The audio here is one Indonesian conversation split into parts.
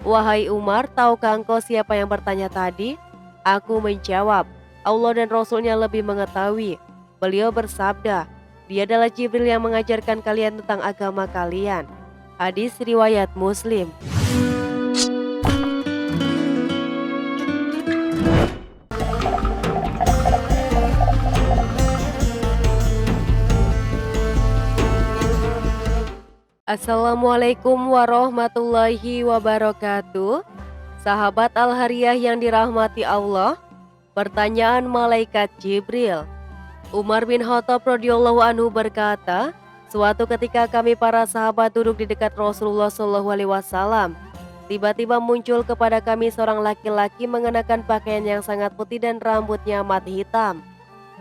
Wahai Umar, tahukah engkau siapa yang bertanya tadi? Aku menjawab, Allah dan Rasulnya lebih mengetahui. Beliau bersabda, dia adalah Jibril yang mengajarkan kalian tentang agama kalian. Hadis riwayat Muslim. Assalamualaikum warahmatullahi wabarakatuh. Sahabat Al-Hariyah yang dirahmati Allah, pertanyaan malaikat Jibril. Umar bin Khattab radhiyallahu anhu berkata, suatu ketika kami para sahabat duduk di dekat Rasulullah SAW. Tiba-tiba muncul kepada kami seorang laki-laki mengenakan pakaian yang sangat putih dan rambutnya amat hitam.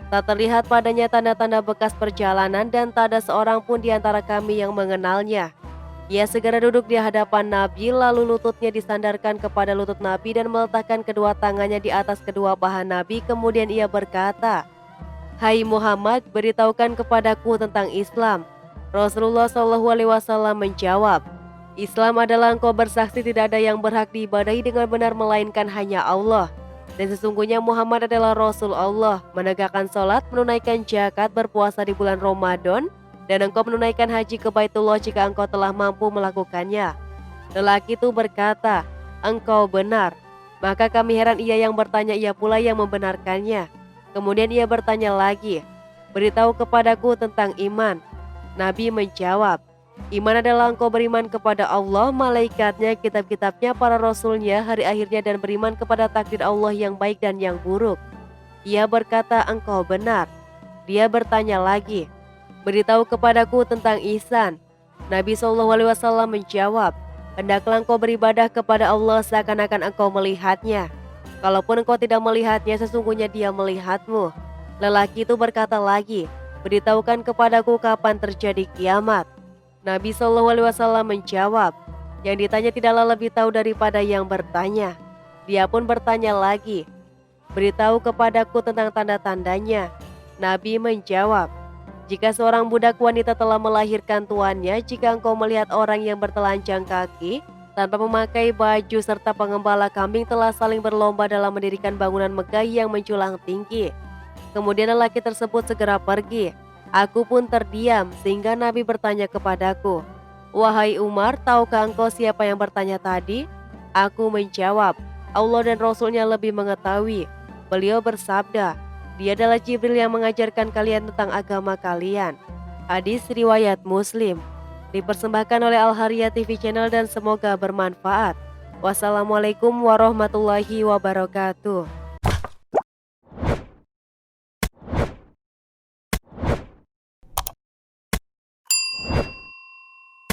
Tak terlihat padanya tanda-tanda bekas perjalanan dan tak ada seorang pun di antara kami yang mengenalnya. Ia segera duduk di hadapan Nabi, lalu lututnya disandarkan kepada lutut Nabi dan meletakkan kedua tangannya di atas kedua paha Nabi. Kemudian ia berkata, "Hai Muhammad, beritahukan kepadaku tentang Islam." Rasulullah SAW menjawab, "Islam adalah engkau bersaksi tidak ada yang berhak diibadahi dengan benar melainkan hanya Allah. Dan sesungguhnya Muhammad adalah Rasul Allah, menegakkan sholat, menunaikan zakat, berpuasa di bulan Ramadan, dan engkau menunaikan haji ke Baitullah jika engkau telah mampu melakukannya." Lelaki itu berkata, "Engkau benar." Maka kami heran, ia yang bertanya, ia pula yang membenarkannya. Kemudian ia bertanya lagi, "Beritahu kepadaku tentang iman." Nabi menjawab, "Iman adalah engkau beriman kepada Allah, malaikatnya, kitab-kitabnya, para rasulnya, hari akhirnya, dan beriman kepada takdir Allah yang baik dan yang buruk." Ia berkata, "Engkau benar." Dia bertanya lagi, "Beritahu kepadaku tentang ihsan." Nabi SAW menjawab, "Hendaklah engkau beribadah kepada Allah seakan-akan engkau melihatnya. Kalaupun engkau tidak melihatnya, sesungguhnya dia melihatmu." Lelaki itu berkata lagi, "Beritahukan kepadaku kapan terjadi kiamat." Nabi SAW menjawab, "Yang ditanya tidaklah lebih tahu daripada yang bertanya." Dia pun bertanya lagi, "Beritahu kepadaku tentang tanda-tandanya." Nabi menjawab, "Jika seorang budak wanita telah melahirkan tuannya, jika engkau melihat orang yang bertelanjang kaki, tanpa memakai baju, serta pengembala kambing telah saling berlomba dalam mendirikan bangunan megah yang menjulang tinggi." Kemudian lelaki tersebut segera pergi. Aku pun terdiam sehingga Nabi bertanya kepadaku, "Wahai Umar, tahukah engkau siapa yang bertanya tadi?" Aku menjawab, Allah dan Rasulnya lebih mengetahui. Beliau bersabda, dia adalah Jibril yang mengajarkan kalian tentang agama kalian. Hadis riwayat Muslim. Dipersembahkan oleh Al-Hariyah TV Channel dan semoga bermanfaat. Wassalamualaikum warahmatullahi wabarakatuh.